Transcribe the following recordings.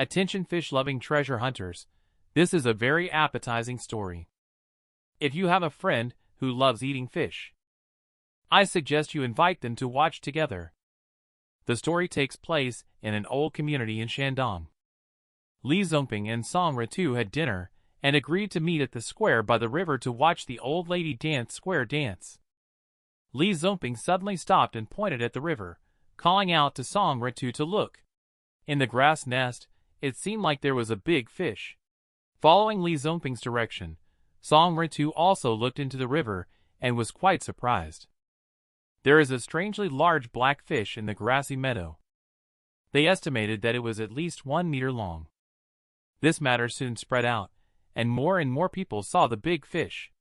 Attention fish-loving treasure hunters, this is a very appetizing story. If you have a friend who loves eating fish, I suggest you invite them to watch together. The story takes place in an old community in Shandong. Li Zongping and Song Ritu had dinner and agreed to meet at the square by the river to watch the old lady dance square dance. Li Zongping suddenly stopped and pointed at the river, calling out to Song Ritu to look. In the grass nest, it seemed like there was a big fish. Following Li Zongping's direction, Song Ritu also looked into the river and was quite surprised. There is a strangely large black fish in the grassy meadow. They estimated that it was at least 1 meter long. This matter soon spread out, and more people saw the big fish.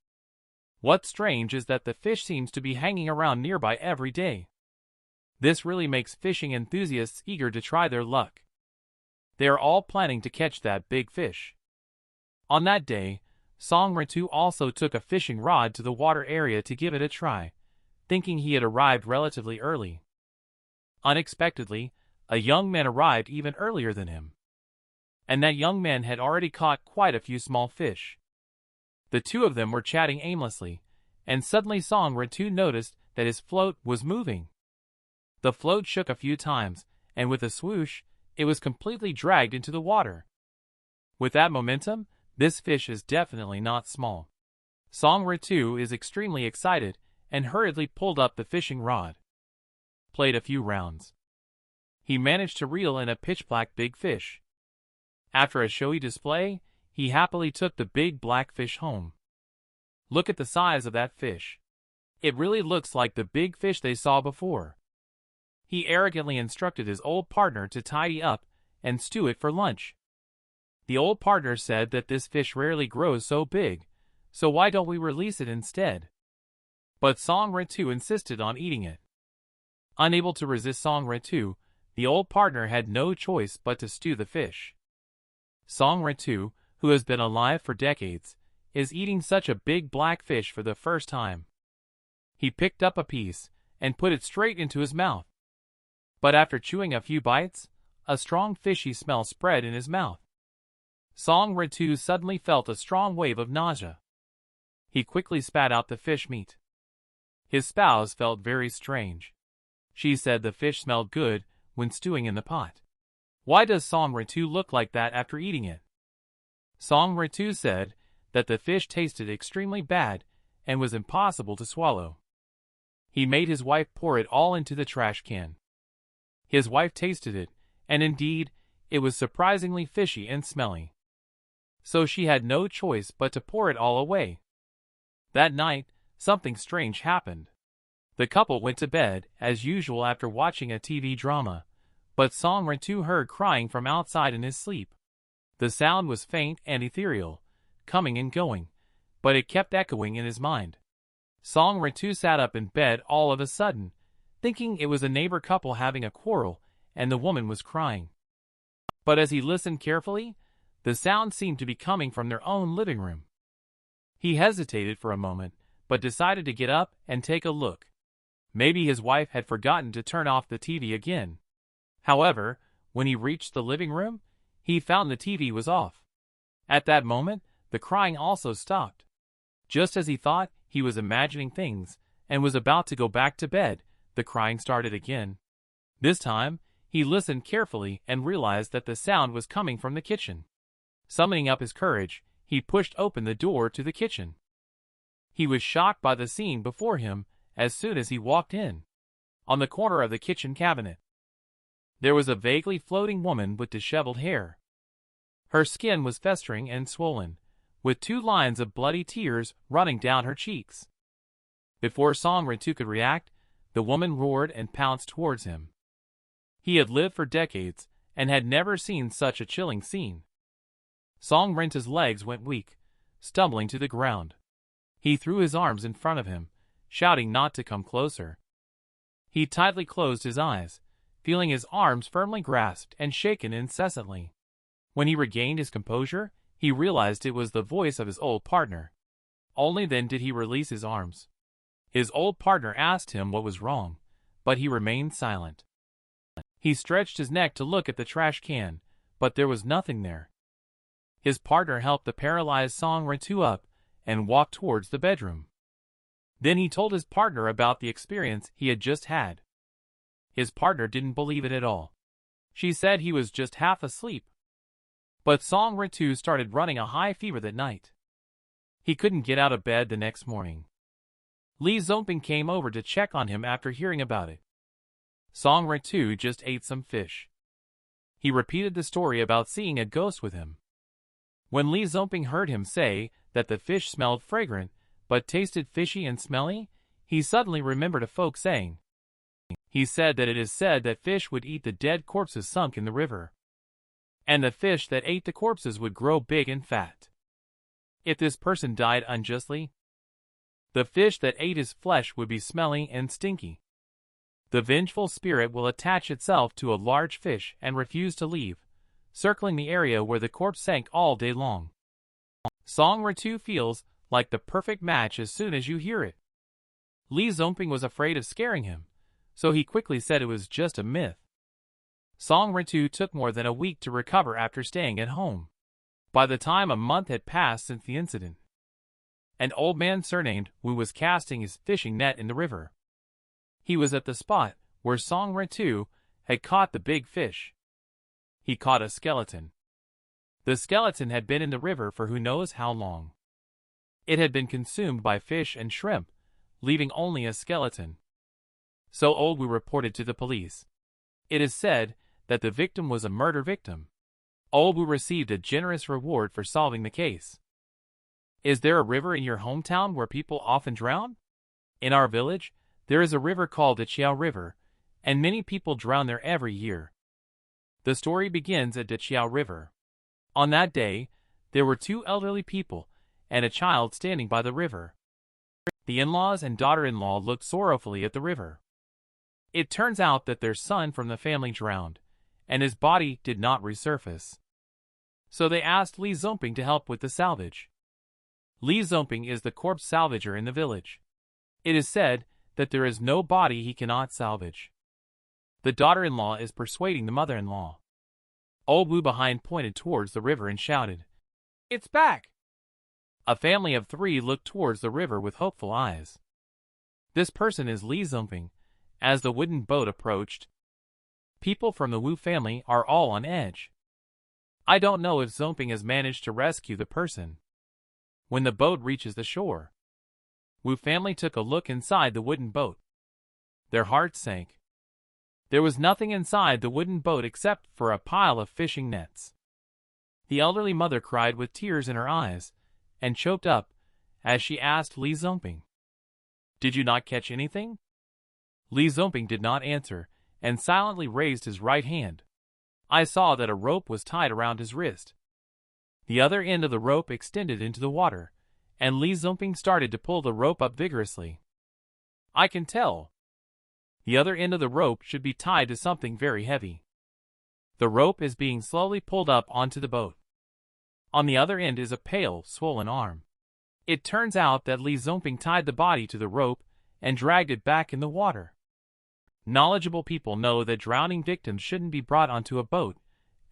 What's strange is that the fish seems to be hanging around nearby every day. This really makes fishing enthusiasts eager to try their luck. They are all planning to catch that big fish. On that day, Song Ritu also took a fishing rod to the water area to give it a try, thinking he had arrived relatively early. Unexpectedly, a young man arrived even earlier than him. And that young man had already caught quite a few small fish. The two of them were chatting aimlessly, and suddenly Song Ritu noticed that his float was moving. The float shook a few times, and with a swoosh, it was completely dragged into the water. With that momentum, this fish is definitely not small. Song Ritu is extremely excited and hurriedly pulled up the fishing rod. Played a few rounds. He managed to reel in a pitch-black big fish. After a showy display, he happily took the big black fish home. Look at the size of that fish. It really looks like the big fish they saw before. He arrogantly instructed his old partner to tidy up and stew it for lunch. The old partner said that this fish rarely grows so big, so why don't we release it instead? But Song Ritu insisted on eating it. Unable to resist Song Ritu, the old partner had no choice but to stew the fish. Song Ritu, who has been alive for decades, is eating such a big black fish for the first time. He picked up a piece and put it straight into his mouth. But after chewing a few bites, a strong fishy smell spread in his mouth. Song Ritu suddenly felt a strong wave of nausea. He quickly spat out the fish meat. His spouse felt very strange. She said the fish smelled good when stewing in the pot. Why does Song Ritu look like that after eating it? Song Ritu said that the fish tasted extremely bad and was impossible to swallow. He made his wife pour it all into the trash can. His wife tasted it, and indeed, it was surprisingly fishy and smelly. So she had no choice but to pour it all away. That night, something strange happened. The couple went to bed, as usual after watching a TV drama, but Song Ritu heard crying from outside in his sleep. The sound was faint and ethereal, coming and going, but it kept echoing in his mind. Song Ritu sat up in bed all of a sudden, thinking it was a neighbor couple having a quarrel, and the woman was crying. But as he listened carefully, the sound seemed to be coming from their own living room. He hesitated for a moment, but decided to get up and take a look. Maybe his wife had forgotten to turn off the TV again. However, when he reached the living room, he found the TV was off. At that moment, the crying also stopped. Just as he thought he was imagining things and was about to go back to bed, the crying started again. This time, he listened carefully and realized that the sound was coming from the kitchen. Summoning up his courage, he pushed open the door to the kitchen. He was shocked by the scene before him as soon as he walked in. On the corner of the kitchen cabinet, there was a vaguely floating woman with disheveled hair. Her skin was festering and swollen, with 2 lines of bloody tears running down her cheeks. Before Song Ritu could react, the woman roared and pounced towards him. He had lived for decades and had never seen such a chilling scene. Song Ritu's legs went weak, stumbling to the ground. He threw his arms in front of him, shouting not to come closer. He tightly closed his eyes, feeling his arms firmly grasped and shaken incessantly. When he regained his composure, he realized it was the voice of his old partner. Only then did he release his arms. His old partner asked him what was wrong, but he remained silent. He stretched his neck to look at the trash can, but there was nothing there. His partner helped the paralyzed Song Ritu up and walked towards the bedroom. Then he told his partner about the experience he had just had. His partner didn't believe it at all. She said he was just half asleep. But Song Ritu started running a high fever that night. He couldn't get out of bed the next morning. Lee Zongping came over to check on him after hearing about it. Song Ritu just ate some fish. He repeated the story about seeing a ghost with him. When Lee Zongping heard him say that the fish smelled fragrant but tasted fishy and smelly, he suddenly remembered a folk saying. He said that it is said that fish would eat the dead corpses sunk in the river, and the fish that ate the corpses would grow big and fat. If this person died unjustly, the fish that ate his flesh would be smelly and stinky. The vengeful spirit will attach itself to a large fish and refuse to leave, circling the area where the corpse sank all day long. Song Ritu feels like the perfect match as soon as you hear it. Lee Zongping was afraid of scaring him, so he quickly said it was just a myth. Song Ritu took more than a week to recover after staying at home. By the time a month had passed since the incident, an old man surnamed Wu was casting his fishing net in the river. He was at the spot where Song Ritu had caught the big fish. He caught a skeleton. The skeleton had been in the river for who knows how long. It had been consumed by fish and shrimp, leaving only a skeleton. So old Wu reported to the police. It is said that the victim was a murder victim. Old Wu received a generous reward for solving the case. Is there a river in your hometown where people often drown? In our village, there is a river called the Chiao River, and many people drown there every year. The story begins at the Chiao River. On that day, there were two elderly people and a child standing by the river. The in-laws and daughter-in-law looked sorrowfully at the river. It turns out that their son from the family drowned, and his body did not resurface. So they asked Lee Zongping to help with the salvage. Lee Zongping is the corpse salvager in the village. It is said that there is no body he cannot salvage. The daughter-in-law is persuading the mother-in-law. Old Wu behind pointed towards the river and shouted, "It's back!" A family of 3 looked towards the river with hopeful eyes. This person is Lee Zongping. As the wooden boat approached, people from the Wu family are all on edge. I don't know if Zongping has managed to rescue the person. When the boat reaches the shore, Wu family took a look inside the wooden boat. Their hearts sank. There was nothing inside the wooden boat except for a pile of fishing nets. The elderly mother cried with tears in her eyes and choked up as she asked Lee Zongping, "Did you not catch anything?" Lee Zongping did not answer and silently raised his right hand. I saw that a rope was tied around his wrist. The other end of the rope extended into the water, and Lee Zongping started to pull the rope up vigorously. I can tell. The other end of the rope should be tied to something very heavy. The rope is being slowly pulled up onto the boat. On the other end is a pale, swollen arm. It turns out that Lee Zongping tied the body to the rope and dragged it back in the water. Knowledgeable people know that drowning victims shouldn't be brought onto a boat,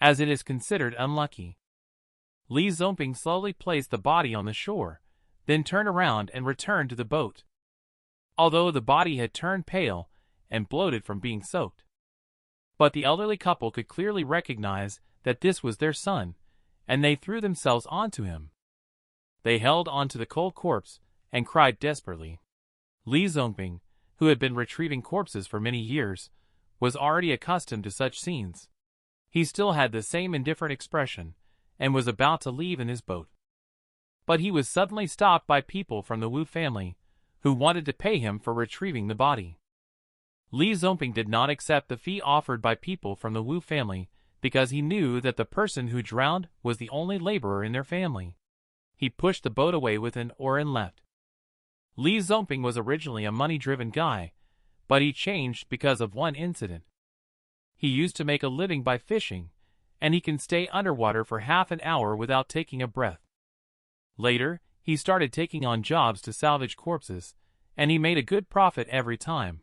as it is considered unlucky. Lee Zongping slowly placed the body on the shore, then turned around and returned to the boat. Although the body had turned pale and bloated from being soaked, but the elderly couple could clearly recognize that this was their son, and they threw themselves onto him. They held onto the cold corpse and cried desperately. Lee Zongping, who had been retrieving corpses for many years, was already accustomed to such scenes. He still had the same indifferent expression and was about to leave in his boat. But he was suddenly stopped by people from the Wu family, who wanted to pay him for retrieving the body. Lee Zongping did not accept the fee offered by people from the Wu family because he knew that the person who drowned was the only laborer in their family. He pushed the boat away with an oar and left. Lee Zongping was originally a money-driven guy, but he changed because of one incident. He used to make a living by fishing, and he can stay underwater for half an hour without taking a breath. Later, he started taking on jobs to salvage corpses, and he made a good profit every time.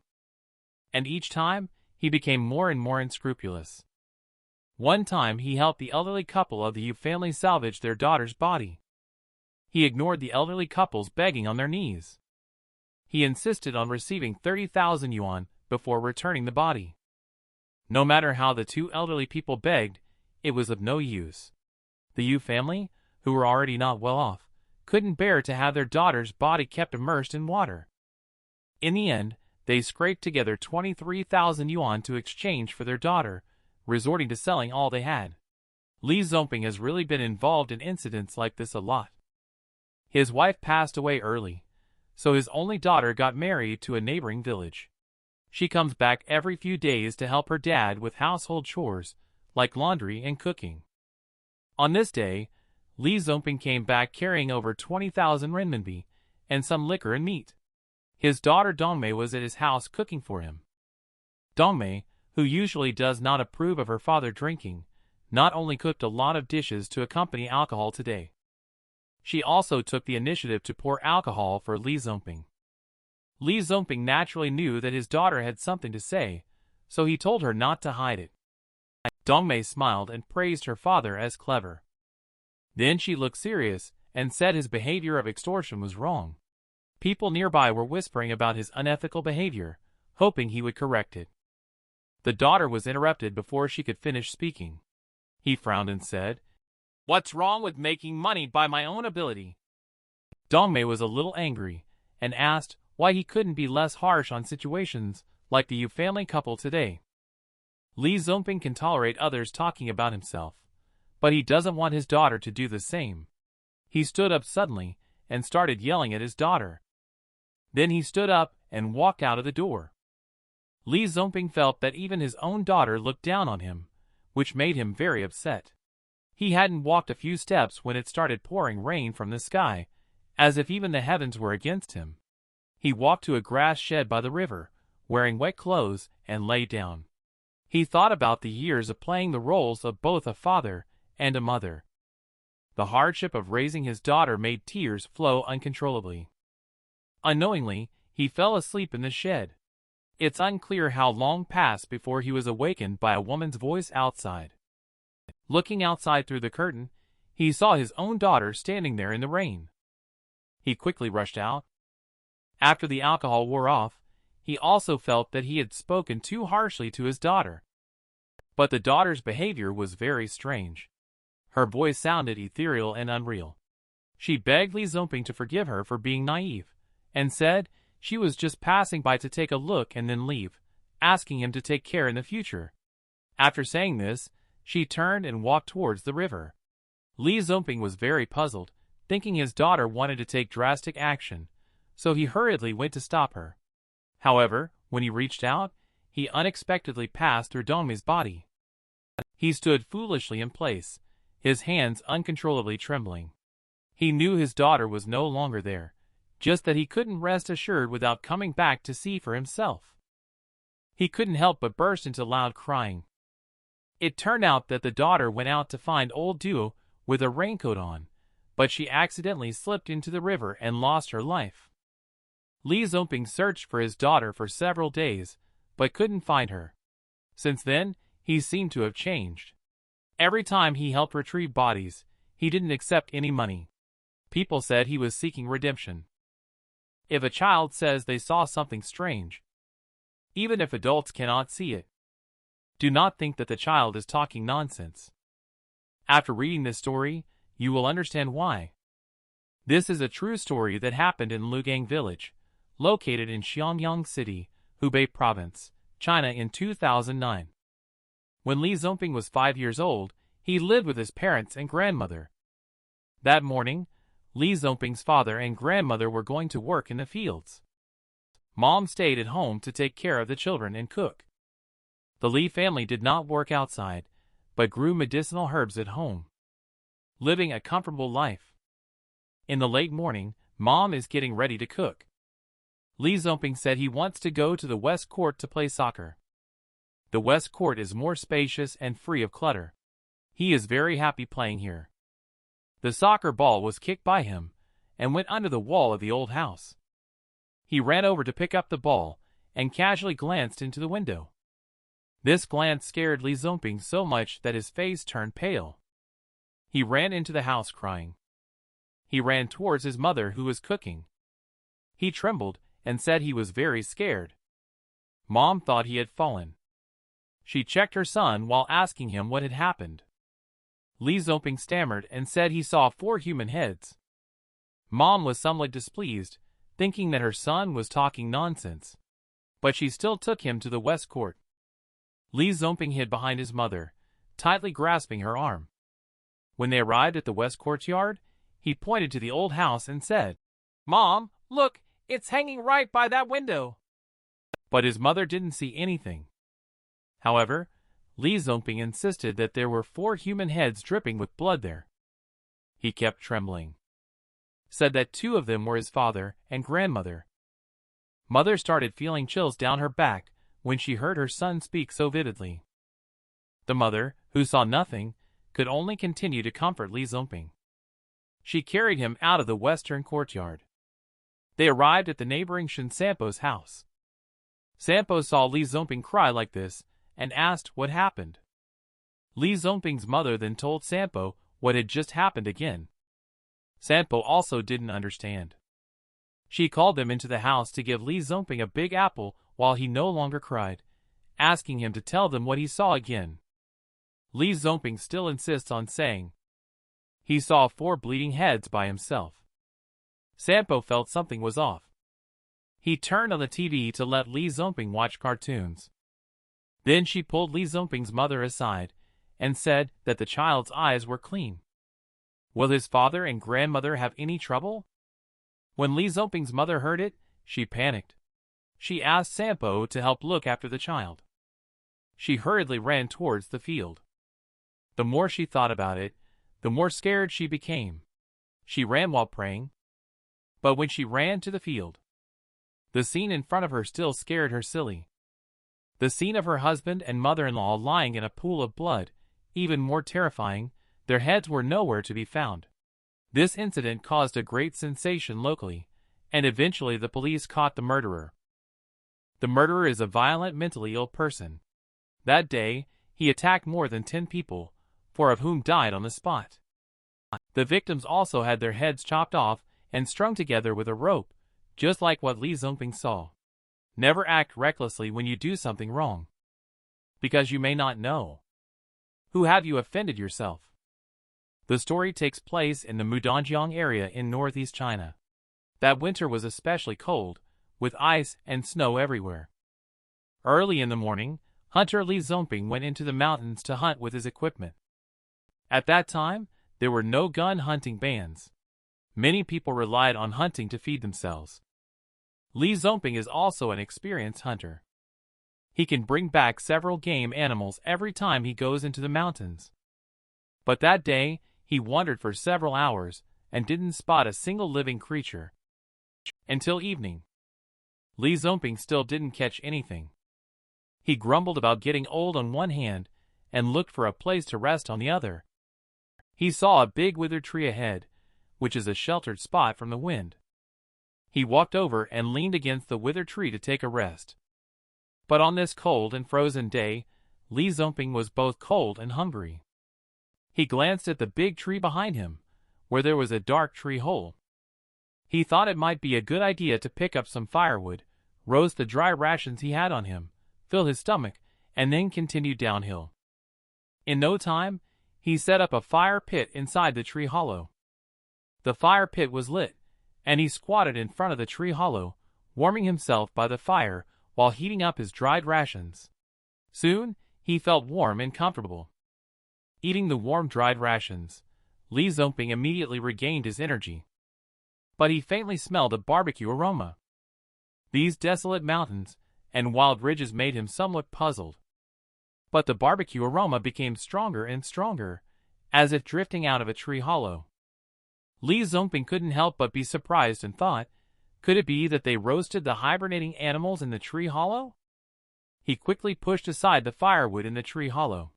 And each time, he became more and more unscrupulous. One time he helped the elderly couple of the Yu family salvage their daughter's body. He ignored the elderly couples begging on their knees. He insisted on receiving 30,000 yuan before returning the body. No matter how the two elderly people begged, it was of no use. The Yu family, who were already not well off, couldn't bear to have their daughter's body kept immersed in water. In the end, they scraped together 23,000 yuan to exchange for their daughter, resorting to selling all they had. Li Zongping has really been involved in incidents like this a lot. His wife passed away early, so his only daughter got married to a neighboring village. She comes back every few days to help her dad with household chores, like laundry and cooking. On this day, Li Zongping came back carrying over 20,000 renminbi and some liquor and meat. His daughter Dongmei was at his house cooking for him. Dongmei, who usually does not approve of her father drinking, not only cooked a lot of dishes to accompany alcohol today. She also took the initiative to pour alcohol for Li Zongping. Li Zongping naturally knew that his daughter had something to say, so he told her not to hide it. Dongmei smiled and praised her father as clever. Then she looked serious and said his behavior of extortion was wrong. People nearby were whispering about his unethical behavior, hoping he would correct it. The daughter was interrupted before she could finish speaking. He frowned and said, "What's wrong with making money by my own ability?" Dongmei was a little angry and asked why he couldn't be less harsh on situations like the Yu family couple today. Li Zongping can tolerate others talking about himself, but he doesn't want his daughter to do the same. He stood up suddenly and started yelling at his daughter. Then he stood up and walked out of the door. Li Zongping felt that even his own daughter looked down on him, which made him very upset. He hadn't walked a few steps when it started pouring rain from the sky, as if even the heavens were against him. He walked to a grass shed by the river, wearing wet clothes, and lay down. He thought about the years of playing the roles of both a father and a mother. The hardship of raising his daughter made tears flow uncontrollably. Unknowingly, he fell asleep in the shed. It's unclear how long passed before he was awakened by a woman's voice outside. Looking outside through the curtain, he saw his own daughter standing there in the rain. He quickly rushed out. After the alcohol wore off, he also felt that he had spoken too harshly to his daughter. But the daughter's behavior was very strange. Her voice sounded ethereal and unreal. She begged Li Zongping to forgive her for being naive, and said she was just passing by to take a look and then leave, asking him to take care in the future. After saying this, she turned and walked towards the river. Li Zongping was very puzzled, thinking his daughter wanted to take drastic action, so he hurriedly went to stop her. However, when he reached out, he unexpectedly passed through Dongmei's body. He stood foolishly in place, his hands uncontrollably trembling. He knew his daughter was no longer there, just that he couldn't rest assured without coming back to see for himself. He couldn't help but burst into loud crying. It turned out that the daughter went out to find old Duo with a raincoat on, but she accidentally slipped into the river and lost her life. Li Zongping searched for his daughter for several days, but couldn't find her. Since then, he seemed to have changed. Every time he helped retrieve bodies, he didn't accept any money. People said he was seeking redemption. If a child says they saw something strange, even if adults cannot see it, do not think that the child is talking nonsense. After reading this story, you will understand why. This is a true story that happened in Lugang Village, located in Xiangyang City, Hubei Province, China in 2009. When Li Zongping was 5 years old, he lived with his parents and grandmother. That morning, Li Zongping's father and grandmother were going to work in the fields. Mom stayed at home to take care of the children and cook. The Li family did not work outside, but grew medicinal herbs at home, living a comfortable life. In the late morning, Mom is getting ready to cook. Li Zongping said he wants to go to the West Court to play soccer. The West Court is more spacious and free of clutter. He is very happy playing here. The soccer ball was kicked by him and went under the wall of the old house. He ran over to pick up the ball and casually glanced into the window. This glance scared Li Zongping so much that his face turned pale. He ran into the house crying. He ran towards his mother who was cooking. He trembled and said he was very scared. Mom thought he had fallen. She checked her son while asking him what had happened. Li Zongping stammered and said he saw 4 human heads. Mom was somewhat displeased, thinking that her son was talking nonsense. But she still took him to the West Court. Li Zongping hid behind his mother, tightly grasping her arm. When they arrived at the West Courtyard, he pointed to the old house and said, "Mom, look, it's hanging right by that window." But his mother didn't see anything. However, Li Zongping insisted that there were 4 human heads dripping with blood there. He kept trembling. Said that 2 of them were his father and grandmother. Mother started feeling chills down her back when she heard her son speak so vividly. The mother, who saw nothing, could only continue to comfort Li Zongping. She carried him out of the western courtyard. They arrived at the neighboring Shen Sampo's house. Sampo saw Li Zongping cry like this and asked what happened. Li Zongping's mother then told Sampo what had just happened again. Sampo also didn't understand. She called them into the house to give Li Zongping a big apple while he no longer cried, asking him to tell them what he saw again. Li Zongping still insists on saying he saw 4 bleeding heads by himself. Sampo felt something was off. He turned on the TV to let Li Zongping watch cartoons. Then she pulled Li Zongping's mother aside and said that the child's eyes were clean. Will his father and grandmother have any trouble? When Li Zongping's mother heard it, she panicked. She asked Sampo to help look after the child. She hurriedly ran towards the field. The more she thought about it, the more scared she became. She ran while praying. But when she ran to the field, the scene in front of her still scared her silly. The scene of her husband and mother-in-law lying in a pool of blood, even more terrifying, their heads were nowhere to be found. This incident caused a great sensation locally, and eventually the police caught the murderer. The murderer is a violent, mentally ill person. That day, he attacked more than 10 people, 4 of whom died on the spot. The victims also had their heads chopped off and strung together with a rope, just like what Li Zongping saw. Never act recklessly when you do something wrong, because you may not know. Who have you offended yourself? The story takes place in the Mudanjiang area in northeast China. That winter was especially cold, with ice and snow everywhere. Early in the morning, hunter Li Zongping went into the mountains to hunt with his equipment. At that time, there were no gun hunting bans. Many people relied on hunting to feed themselves. Li Zongping is also an experienced hunter. He can bring back several game animals every time he goes into the mountains. But that day, he wandered for several hours and didn't spot a single living creature. Until evening. Li Zongping still didn't catch anything. He grumbled about getting old on one hand and looked for a place to rest on the other. He saw a big withered tree ahead, which is a sheltered spot from the wind. He walked over and leaned against the withered tree to take a rest. But on this cold and frozen day, Li Zongping was both cold and hungry. He glanced at the big tree behind him, where there was a dark tree hole. He thought it might be a good idea to pick up some firewood, roast the dry rations he had on him, fill his stomach, and then continue downhill. In no time, he set up a fire pit inside the tree hollow. The fire pit was lit, and he squatted in front of the tree hollow, warming himself by the fire while heating up his dried rations. Soon, he felt warm and comfortable. Eating the warm dried rations, Li Zongping immediately regained his energy. But he faintly smelled a barbecue aroma. These desolate mountains and wild ridges made him somewhat puzzled. But the barbecue aroma became stronger and stronger, as if drifting out of a tree hollow. Li Zongping couldn't help but be surprised and thought, could it be that they roasted the hibernating animals in the tree hollow? He quickly pushed aside the firewood in the tree hollow.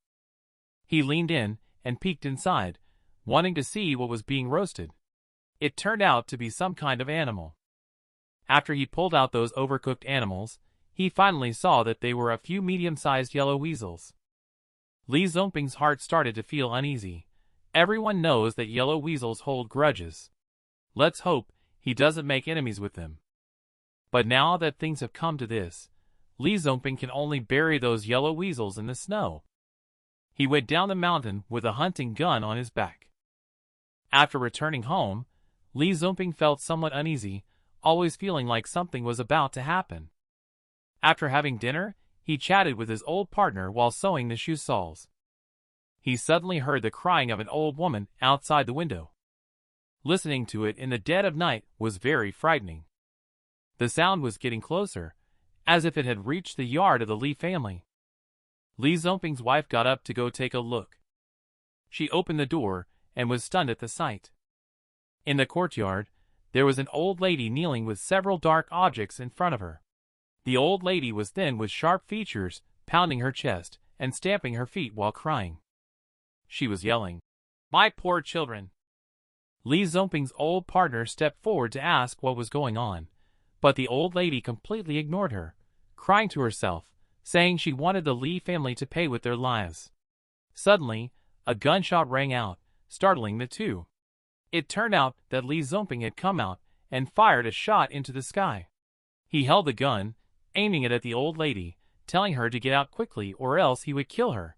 He leaned in and peeked inside, wanting to see what was being roasted. It turned out to be some kind of animal. After he pulled out those overcooked animals, he finally saw that they were a few medium-sized yellow weasels. Li Zongping's heart started to feel uneasy. Everyone knows that yellow weasels hold grudges. Let's hope he doesn't make enemies with them. But now that things have come to this, Li Zongping can only bury those yellow weasels in the snow. He went down the mountain with a hunting gun on his back. After returning home, Li Zongping felt somewhat uneasy, always feeling like something was about to happen. After having dinner, he chatted with his old partner while sewing the shoe soles. He suddenly heard the crying of an old woman outside the window. Listening to it in the dead of night was very frightening. The sound was getting closer, as if it had reached the yard of the Li family. Li Zongping's wife got up to go take a look. She opened the door and was stunned at the sight. In the courtyard, there was an old lady kneeling with several dark objects in front of her. The old lady was thin with sharp features, pounding her chest and stamping her feet while crying. She was yelling, "My poor children!" Li Zongping's old partner stepped forward to ask what was going on, but the old lady completely ignored her, crying to herself, saying she wanted the Li family to pay with their lives. Suddenly, a gunshot rang out, startling the two. It turned out that Li Zongping had come out and fired a shot into the sky. He held the gun, aiming it at the old lady, telling her to get out quickly or else he would kill her.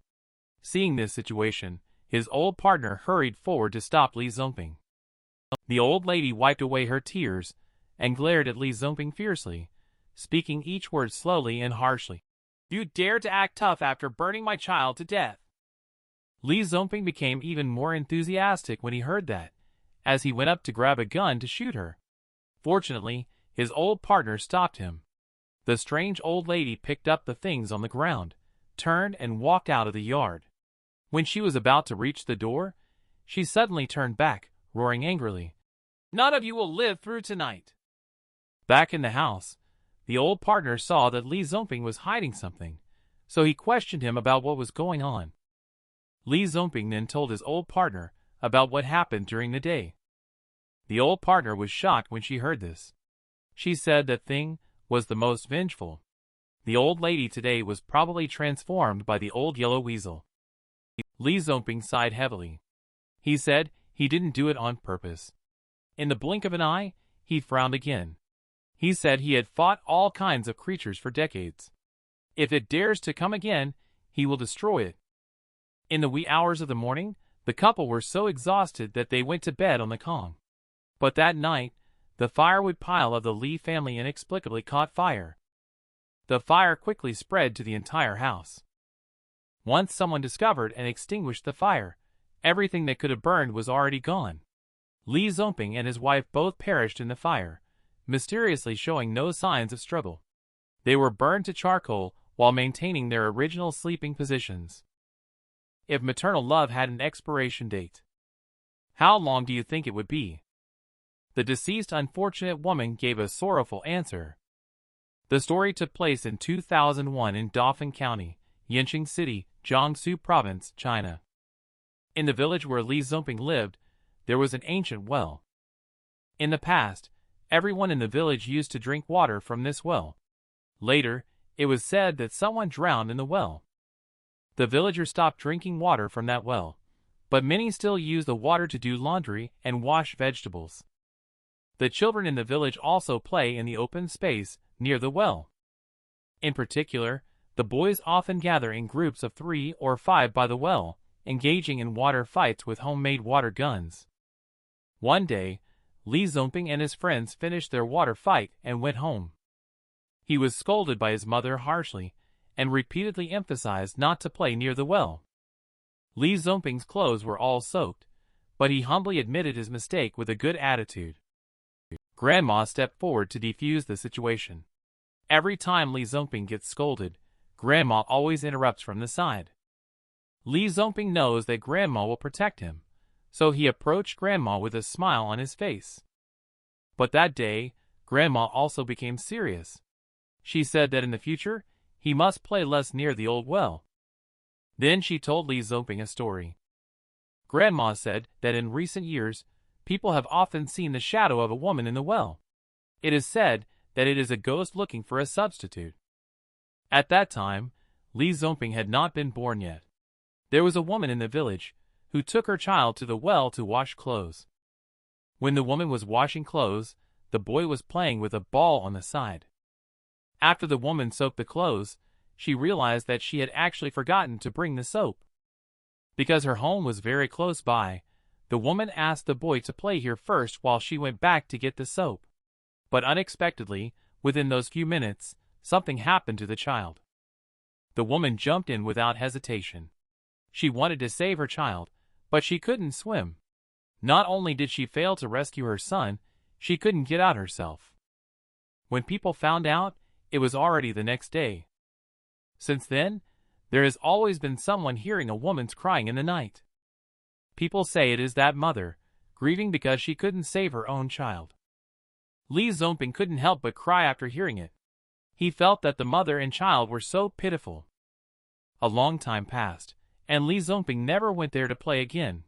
Seeing this situation, his old partner hurried forward to stop Li Zongping. The old lady wiped away her tears and glared at Li Zongping fiercely, speaking each word slowly and harshly. "You dare to act tough after burning my child to death!" Li Zongping became even more enthusiastic when he heard that, as he went up to grab a gun to shoot her. Fortunately, his old partner stopped him. The strange old lady picked up the things on the ground, turned and walked out of the yard. When she was about to reach the door, she suddenly turned back, roaring angrily, "None of you will live through tonight!" Back in the house, the old partner saw that Li Zongping was hiding something, so he questioned him about what was going on. Li Zongping then told his old partner about what happened during the day. The old partner was shocked when she heard this. She said that thing was the most vengeful. The old lady today was probably transformed by the old yellow weasel. Li Zongping sighed heavily. He said he didn't do it on purpose. In the blink of an eye, he frowned again. He said he had fought all kinds of creatures for decades. If it dares to come again, he will destroy it. In the wee hours of the morning, the couple were so exhausted that they went to bed on the Kong. But that night, the firewood pile of the Li family inexplicably caught fire. The fire quickly spread to the entire house. Once someone discovered and extinguished the fire, everything that could have burned was already gone. Li Zongping and his wife both perished in the fire, mysteriously showing no signs of struggle. They were burned to charcoal while maintaining their original sleeping positions. If maternal love had an expiration date, how long do you think it would be? The deceased unfortunate woman gave a sorrowful answer. The story took place in 2001 in Dauphin County, Yanqing City, Jiangsu Province, China. In the village where Li Zongping lived, there was an ancient well. In the past, everyone in the village used to drink water from this well. Later, it was said that someone drowned in the well. The villagers stopped drinking water from that well, but many still use the water to do laundry and wash vegetables. The children in the village also play in the open space near the well. In particular, the boys often gather in groups of 3 or 5 by the well, engaging in water fights with homemade water guns. One day, Li Zongping and his friends finished their water fight and went home. He was scolded by his mother harshly and repeatedly emphasized not to play near the well. Li Zongping's clothes were all soaked, but he humbly admitted his mistake with a good attitude. Grandma stepped forward to defuse the situation. Every time Li Zongping gets scolded, Grandma always interrupts from the side. Li Zongping knows that Grandma will protect him, so he approached Grandma with a smile on his face. But that day, Grandma also became serious. She said that in the future, he must play less near the old well. Then she told Li Zongping a story. Grandma said that in recent years, people have often seen the shadow of a woman in the well. It is said that it is a ghost looking for a substitute. At that time, Li Zongping had not been born yet. There was a woman in the village who took her child to the well to wash clothes. When the woman was washing clothes, the boy was playing with a ball on the side. After the woman soaked the clothes, she realized that she had actually forgotten to bring the soap. Because her home was very close by, the woman asked the boy to play here first while she went back to get the soap. But unexpectedly, within those few minutes, something happened to the child. The woman jumped in without hesitation. She wanted to save her child, but she couldn't swim. Not only did she fail to rescue her son, she couldn't get out herself. When people found out, it was already the next day. Since then, there has always been someone hearing a woman's crying in the night. People say it is that mother, grieving because she couldn't save her own child. Li Zongping couldn't help but cry after hearing it. He felt that the mother and child were so pitiful. A long time passed, and Li Zongping never went there to play again.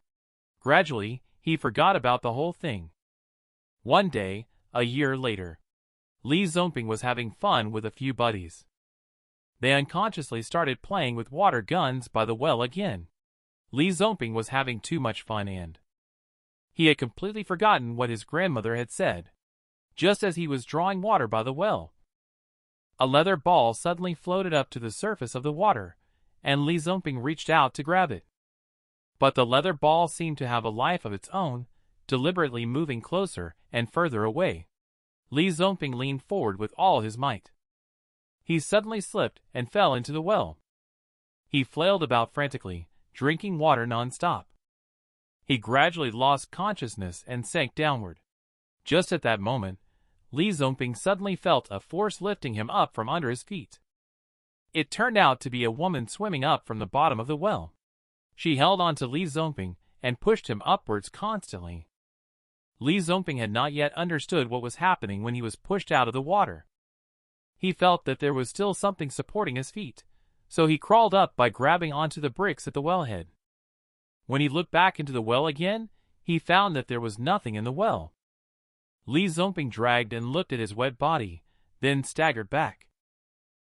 Gradually, he forgot about the whole thing. One day, a year later, Li Zongping was having fun with a few buddies. They unconsciously started playing with water guns by the well again. Li Zongping was having too much fun and he had completely forgotten what his grandmother had said. Just as he was drawing water by the well, a leather ball suddenly floated up to the surface of the water, and Li Zongping reached out to grab it. But the leather ball seemed to have a life of its own, deliberately moving closer and further away. Li Zongping leaned forward with all his might. He suddenly slipped and fell into the well. He flailed about frantically, drinking water non-stop. He gradually lost consciousness and sank downward. Just at that moment, Li Zongping suddenly felt a force lifting him up from under his feet. It turned out to be a woman swimming up from the bottom of the well. She held on to Li Zongping and pushed him upwards constantly. Li Zongping had not yet understood what was happening when he was pushed out of the water. He felt that there was still something supporting his feet, so he crawled up by grabbing onto the bricks at the wellhead. When he looked back into the well again, he found that there was nothing in the well. Li Zongping dragged and looked at his wet body, then staggered back.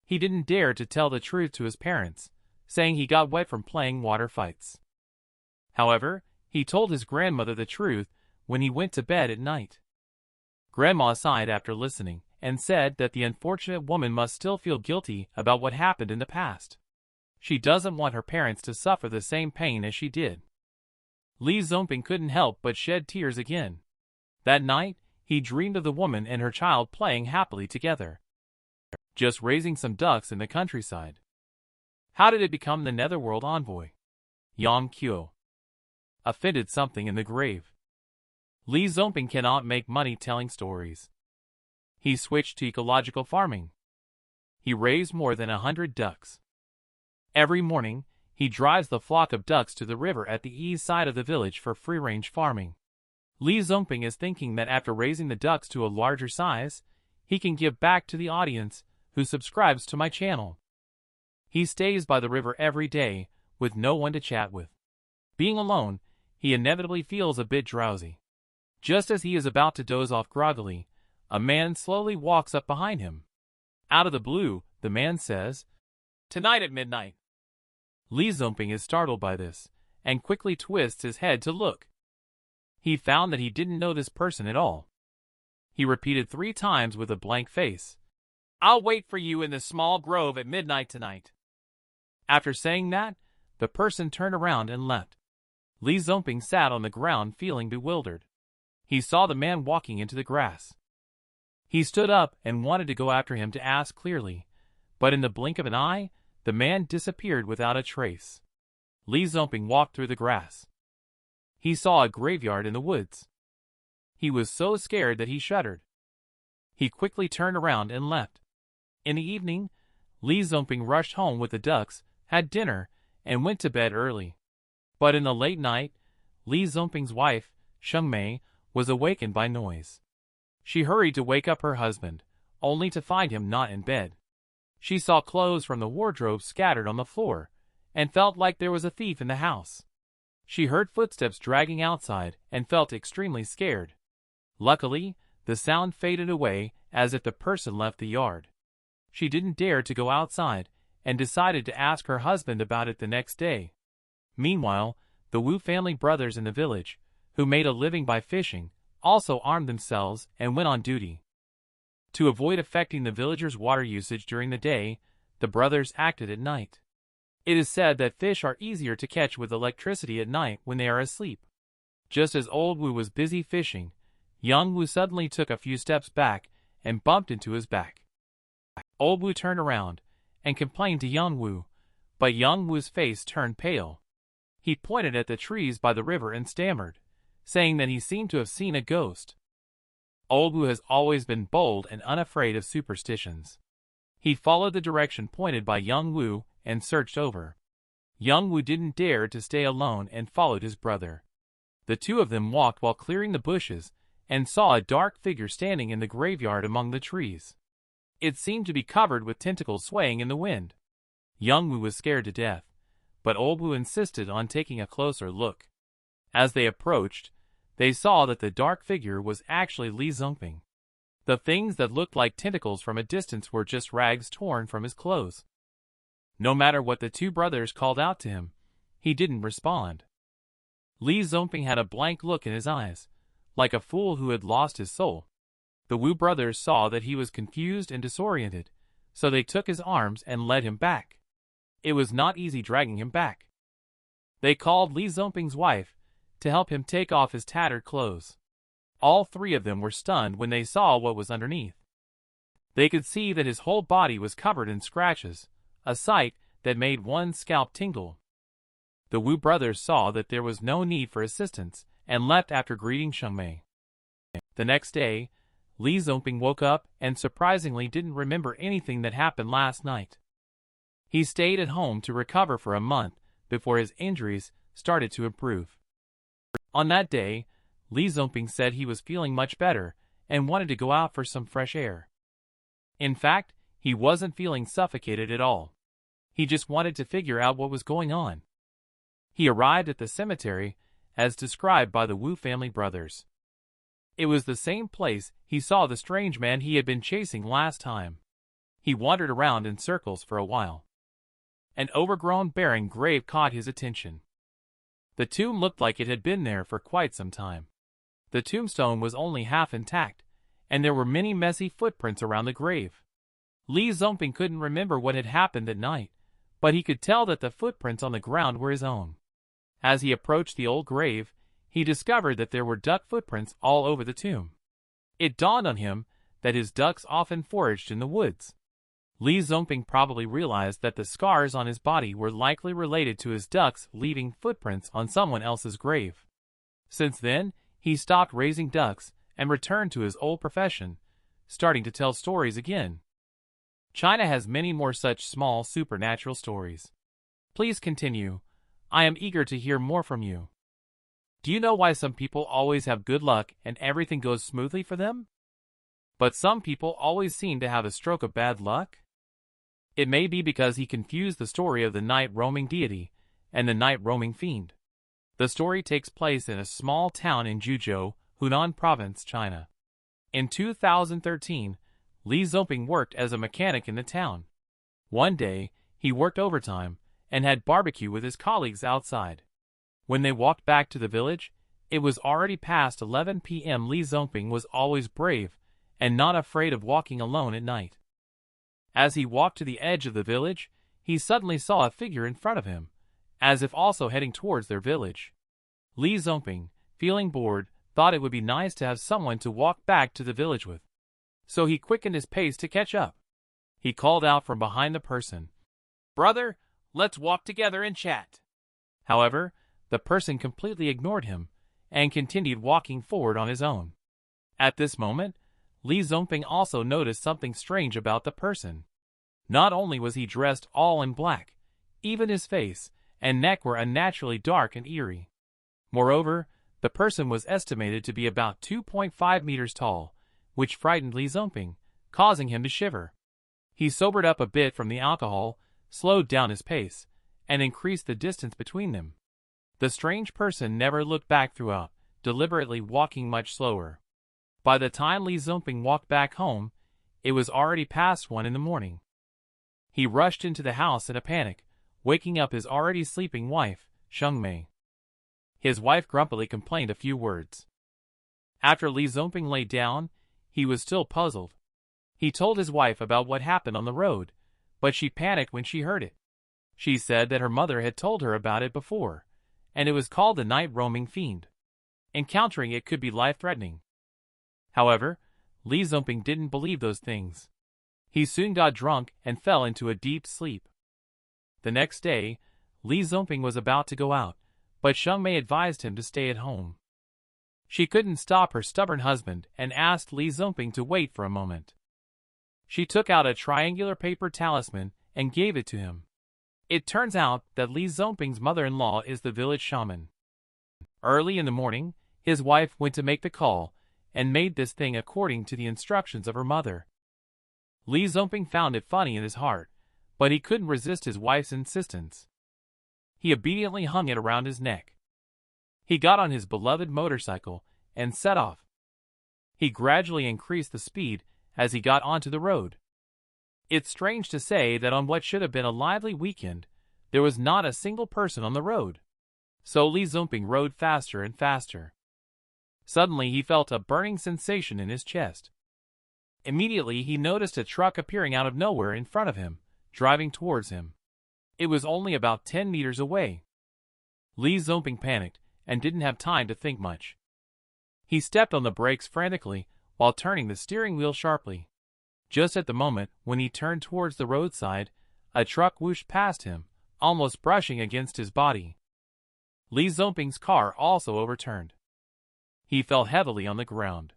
He didn't dare to tell the truth to his parents, saying he got wet from playing water fights. However, he told his grandmother the truth when he went to bed at night. Grandma sighed after listening and said that the unfortunate woman must still feel guilty about what happened in the past. She doesn't want her parents to suffer the same pain as she did. Li Zongping couldn't help but shed tears again. That night, he dreamed of the woman and her child playing happily together, just raising some ducks in the countryside. How did it become the netherworld envoy? Yang Kyo offended something in the grave. Li Zongping cannot make money telling stories. He switched to ecological farming. He raised more than 100 ducks. Every morning, he drives the flock of ducks to the river at the east side of the village for free-range farming. Li Zongping is thinking that after raising the ducks to a larger size, he can give back to the audience who subscribes to my channel. He stays by the river every day, with no one to chat with. Being alone, he inevitably feels a bit drowsy. Just as he is about to doze off groggily, a man slowly walks up behind him. Out of the blue, the man says, "Tonight at midnight." Li Zongping is startled by this, and quickly twists his head to look. He found that he didn't know this person at all. He repeated 3 times with a blank face, "I'll wait for you in the small grove at midnight tonight." After saying that, the person turned around and left. Li Zongping sat on the ground feeling bewildered. He saw the man walking into the grass. He stood up and wanted to go after him to ask clearly, but in the blink of an eye, the man disappeared without a trace. Li Zongping walked through the grass. He saw a graveyard in the woods. He was so scared that he shuddered. He quickly turned around and left. In the evening, Li Zongping rushed home with the ducks, had dinner, and went to bed early. But in the late night, Li Zongping's wife, Sheng Mei, was awakened by noise. She hurried to wake up her husband, only to find him not in bed. She saw clothes from the wardrobe scattered on the floor, and felt like there was a thief in the house. She heard footsteps dragging outside and felt extremely scared. Luckily, the sound faded away as if the person left the yard. She didn't dare to go outside, and decided to ask her husband about it the next day. Meanwhile, the Wu family brothers in the village, who made a living by fishing, also armed themselves and went on duty. To avoid affecting the villagers' water usage during the day, the brothers acted at night. It is said that fish are easier to catch with electricity at night when they are asleep. Just as old Wu was busy fishing, young Wu suddenly took a few steps back and bumped into his back. Old Wu turned around and complained to young Wu, but young Wu's face turned pale. He pointed at the trees by the river and stammered, saying that he seemed to have seen a ghost. Old Wu has always been bold and unafraid of superstitions. He followed the direction pointed by young Wu and searched over. Young Wu didn't dare to stay alone and followed his brother. The two of them walked while clearing the bushes and saw a dark figure standing in the graveyard among the trees. It seemed to be covered with tentacles swaying in the wind. Young Wu was scared to death, but old Wu insisted on taking a closer look. As they approached, they saw that the dark figure was actually Li Zongping. The things that looked like tentacles from a distance were just rags torn from his clothes. No matter what the two brothers called out to him, he didn't respond. Li Zongping had a blank look in his eyes, like a fool who had lost his soul. The Wu brothers saw that he was confused and disoriented, so they took his arms and led him back. It was not easy dragging him back. They called Li Zongping's wife to help him take off his tattered clothes. All three of them were stunned when they saw what was underneath. They could see that his whole body was covered in scratches, a sight that made one's scalp tingle. The Wu brothers saw that there was no need for assistance and left after greeting Shengmei. The next day, Li Zongping woke up and surprisingly didn't remember anything that happened last night. He stayed at home to recover for a month before his injuries started to improve. On that day, Li Zongping said he was feeling much better and wanted to go out for some fresh air. In fact, he wasn't feeling suffocated at all. He just wanted to figure out what was going on. He arrived at the cemetery, as described by the Wu family brothers. It was the same place he saw the strange man he had been chasing last time. He wandered around in circles for a while. An overgrown barren grave caught his attention. The tomb looked like it had been there for quite some time. The tombstone was only half intact, and there were many messy footprints around the grave. Li Zongping couldn't remember what had happened that night, but he could tell that the footprints on the ground were his own. As he approached the old grave, he discovered that there were duck footprints all over the tomb. It dawned on him that his ducks often foraged in the woods. Li Zongping probably realized that the scars on his body were likely related to his ducks leaving footprints on someone else's grave. Since then, he stopped raising ducks and returned to his old profession, starting to tell stories again. China has many more such small supernatural stories. Please continue. I am eager to hear more from you. Do you know why some people always have good luck and everything goes smoothly for them? But some people always seem to have a stroke of bad luck? It may be because he confused the story of the night-roaming deity and the night-roaming fiend. The story takes place in a small town in Juzhou, Hunan Province, China. In 2013, Li Zongping worked as a mechanic in the town. One day, he worked overtime and had barbecue with his colleagues outside. When they walked back to the village, it was already past 11 p.m. Li Zongping was always brave and not afraid of walking alone at night. As he walked to the edge of the village, he suddenly saw a figure in front of him, as if also heading towards their village. Li Zongping, feeling bored, thought it would be nice to have someone to walk back to the village with. So he quickened his pace to catch up. He called out from behind the person, "Brother, let's walk together and chat." However, the person completely ignored him and continued walking forward on his own. At this moment, Li Zongping also noticed something strange about the person. Not only was he dressed all in black, even his face and neck were unnaturally dark and eerie. Moreover, the person was estimated to be about 2.5 meters tall, which frightened Li Zongping, causing him to shiver. He sobered up a bit from the alcohol, slowed down his pace, and increased the distance between them. The strange person never looked back throughout, deliberately walking much slower. By the time Li Zongping walked back home, It was already past 1 in the morning. He rushed into the house in a panic, waking up his already sleeping wife, Shengmei. His wife grumpily complained a few words. After Li Zongping lay down, he was still puzzled. He told his wife about what happened on the road, but she panicked when she heard it. She said that her mother had told her about it before, and it was called the night roaming fiend. Encountering it could be life-threatening. However, Li Zongping didn't believe those things. He soon got drunk and fell into a deep sleep. The next day, Li Zongping was about to go out, but Shengmei advised him to stay at home. She couldn't stop her stubborn husband and asked Li Zongping to wait for a moment. She took out a triangular paper talisman and gave it to him. It turns out that Li Zongping's mother-in-law is the village shaman. Early in the morning, his wife went to make the call and made this thing according to the instructions of her mother. Li Zongping found it funny in his heart, but he couldn't resist his wife's insistence. He obediently hung it around his neck. He got on his beloved motorcycle and set off. He gradually increased the speed as he got onto the road. It's strange to say that on what should have been a lively weekend, there was not a single person on the road. So Li Zongping rode faster and faster. Suddenly he felt a burning sensation in his chest. Immediately he noticed a truck appearing out of nowhere in front of him, driving towards him. It was only about 10 meters away. Li Zongping panicked and didn't have time to think much. He stepped on the brakes frantically while turning the steering wheel sharply. Just at the moment when he turned towards the roadside, a truck whooshed past him, almost brushing against his body. Li Zongping's car also overturned. He fell heavily on the ground.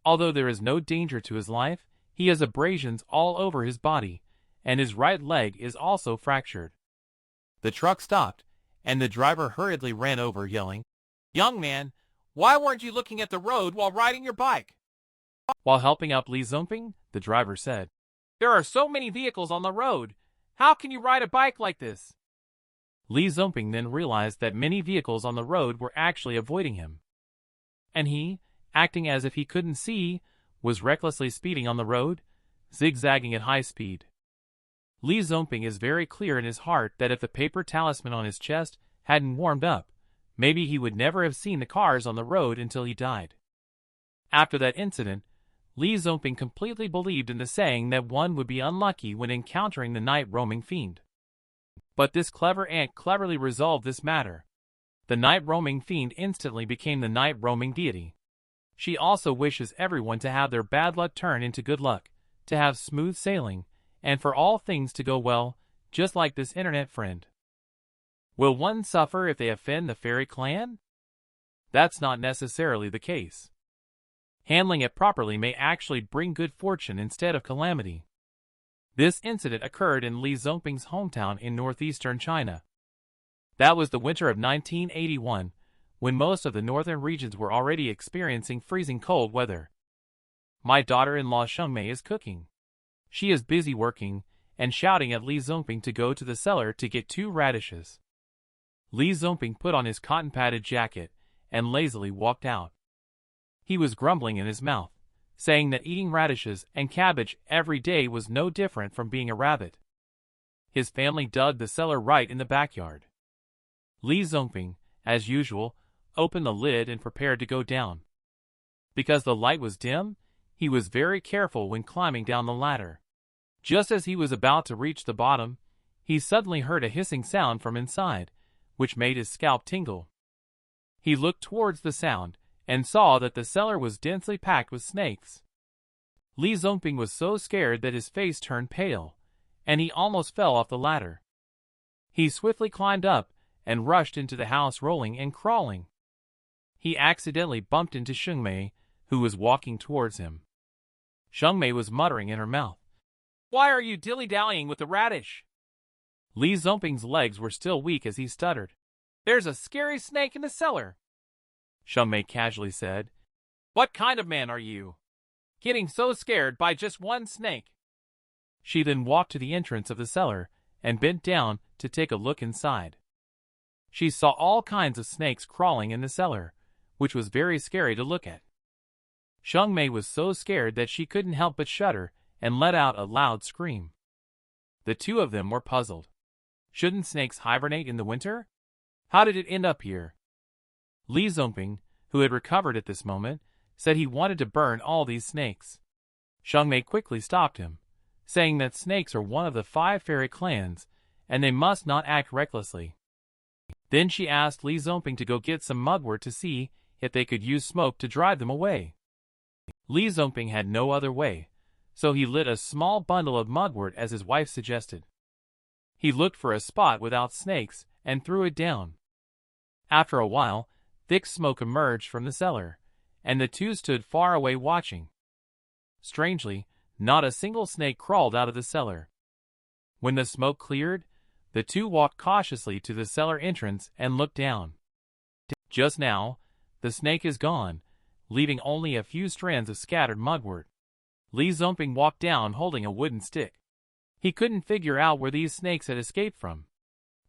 Although there is no danger to his life, he has abrasions all over his body, and his right leg is also fractured. The truck stopped, and the driver hurriedly ran over, yelling, "Young man, why weren't you looking at the road while riding your bike?" While helping up Li Zongping, the driver said, "There are so many vehicles on the road. How can you ride a bike like this?" Li Zongping then realized that many vehicles on the road were actually avoiding him. And he, acting as if he couldn't see, was recklessly speeding on the road, zigzagging at high speed. Li Zongping is very clear in his heart that if the paper talisman on his chest hadn't warmed up, maybe he would never have seen the cars on the road until he died. After that incident, Li Zongping completely believed in the saying that one would be unlucky when encountering the night roaming fiend. But this clever ant cleverly resolved this matter. The night roaming fiend instantly became the night roaming deity. She also wishes everyone to have their bad luck turn into good luck, to have smooth sailing, and for all things to go well, just like this internet friend. Will one suffer if they offend the fairy clan? That's not necessarily the case. Handling it properly may actually bring good fortune instead of calamity. This incident occurred in Li Zongping's hometown in northeastern China. That was the winter of 1981, when most of the northern regions were already experiencing freezing cold weather. My daughter-in-law Shengmei is cooking. She is busy working and shouting at Li Zongping to go to the cellar to get 2 radishes. Li Zongping put on his cotton-padded jacket and lazily walked out. He was grumbling in his mouth, saying that eating radishes and cabbage every day was no different from being a rabbit. His family dug the cellar right in the backyard. Li Zongping, as usual, opened the lid and prepared to go down. Because the light was dim, he was very careful when climbing down the ladder. Just as he was about to reach the bottom, he suddenly heard a hissing sound from inside, which made his scalp tingle. He looked towards the sound and saw that the cellar was densely packed with snakes. Li Zongping was so scared that his face turned pale, and he almost fell off the ladder. He swiftly climbed up and rushed into the house, rolling and crawling. He accidentally bumped into Shengmei, who was walking towards him. Shengmei was muttering in her mouth, "Why are you dilly-dallying with the radish?" Li Zongping's legs were still weak as he stuttered, "There's a scary snake in the cellar." Shengmei casually said, "What kind of man are you? Getting so scared by just one snake?" She then walked to the entrance of the cellar and bent down to take a look inside. She saw all kinds of snakes crawling in the cellar, which was very scary to look at. Xiangmei was so scared that she couldn't help but shudder and let out a loud scream. The two of them were puzzled. Shouldn't snakes hibernate in the winter? How did it end up here? Li Zongping, who had recovered at this moment, said he wanted to burn all these snakes. Xiangmei quickly stopped him, saying that snakes are one of the 5 fairy clans, and they must not act recklessly. Then she asked Li Zongping to go get some mugwort to see if they could use smoke to drive them away. Li Zongping had no other way, so he lit a small bundle of mugwort as his wife suggested. He looked for a spot without snakes and threw it down. After a while, thick smoke emerged from the cellar, and the two stood far away watching. Strangely, not a single snake crawled out of the cellar. When the smoke cleared, the two walked cautiously to the cellar entrance and looked down. Just now, the snake is gone, leaving only a few strands of scattered mugwort. Li Zongping walked down holding a wooden stick. He couldn't figure out where these snakes had escaped from.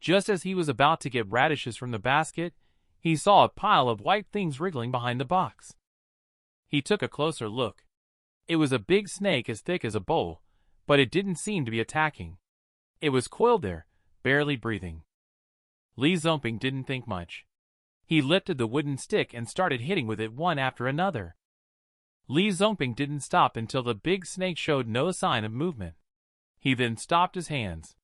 Just as he was about to get radishes from the basket, he saw a pile of white things wriggling behind the box. He took a closer look. It was a big snake as thick as a bowl, but it didn't seem to be attacking. It was coiled there, barely breathing. Li Zongping didn't think much. He lifted the wooden stick and started hitting with it one after another. Li Zongping didn't stop until the big snake showed no sign of movement. He then stopped his hands.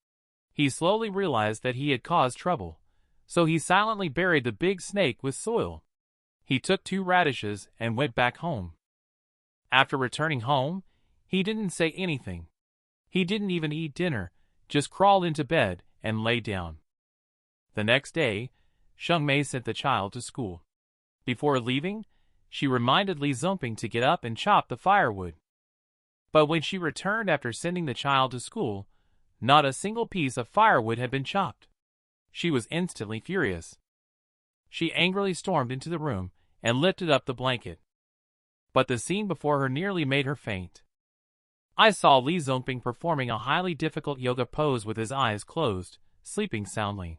He slowly realized that he had caused trouble, so he silently buried the big snake with soil. He took 2 radishes and went back home. After returning home, he didn't say anything. He didn't even eat dinner, just crawled into bed and lay down. The next day, Xiangmei sent the child to school. Before leaving, she reminded Li Zongping to get up and chop the firewood. But when she returned after sending the child to school, not a single piece of firewood had been chopped. She was instantly furious. She angrily stormed into the room and lifted up the blanket. But the scene before her nearly made her faint. I saw Li Zongping performing a highly difficult yoga pose with his eyes closed, sleeping soundly.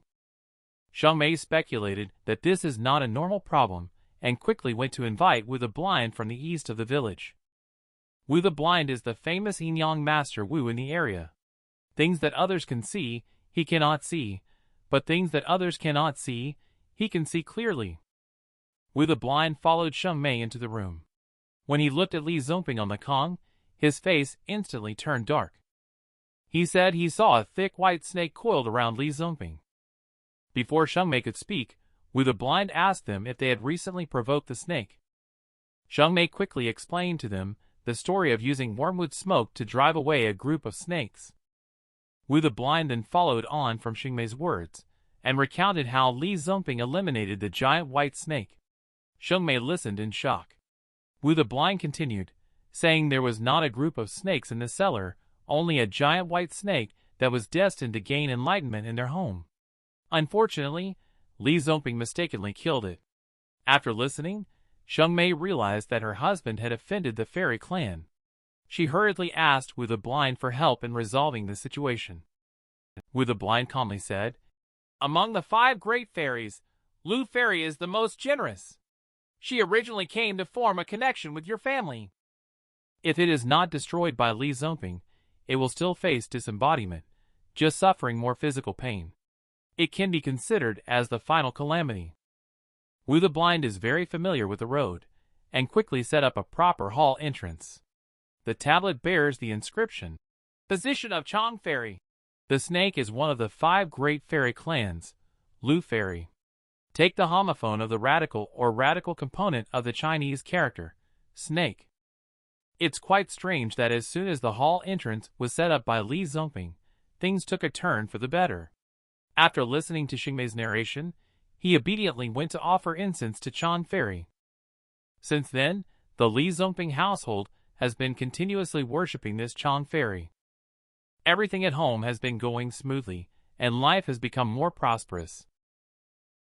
Xiangmei speculated that this is not a normal problem and quickly went to invite Wu the Blind from the east of the village. Wu the Blind is the famous Yin-Yang master Wu in the area. Things that others can see, he cannot see, but things that others cannot see, he can see clearly. Wu the Blind followed Xiangmei into the room. When he looked at Li Zongping on the Kong, his face instantly turned dark. He said he saw a thick white snake coiled around Li Zongping. Before Xiangmei could speak, Wu the Blind asked them if they had recently provoked the snake. Xiangmei quickly explained to them the story of using wormwood smoke to drive away a group of snakes. Wu the Blind then followed on from Xiangmei's words, and recounted how Li Zongping eliminated the giant white snake. Xiangmei listened in shock. Wu the Blind continued, saying there was not a group of snakes in the cellar, only a giant white snake that was destined to gain enlightenment in their home. Unfortunately, Li Zongping mistakenly killed it. After listening, Xiangmei realized that her husband had offended the fairy clan. She hurriedly asked Wu the Blind for help in resolving the situation. Wu the Blind calmly said, "Among the 5 great fairies, Lu Fairy is the most generous. She originally came to form a connection with your family. If it is not destroyed by Li Zongping, it will still face disembodiment, just suffering more physical pain. It can be considered as the final calamity." Wu the Blind is very familiar with the road, and quickly set up a proper hall entrance. The tablet bears the inscription, "Position of Chang Fairy." The snake is one of the 5 great fairy clans, Lu Fairy. Take the homophone of the radical or radical component of the Chinese character, snake. It's quite strange that as soon as the hall entrance was set up by Li Zongping, things took a turn for the better. After listening to Xiangmei's narration, he obediently went to offer incense to Chang Fairy. Since then, the Li Zongping household has been continuously worshipping this Chang Fairy. Everything at home has been going smoothly, and life has become more prosperous.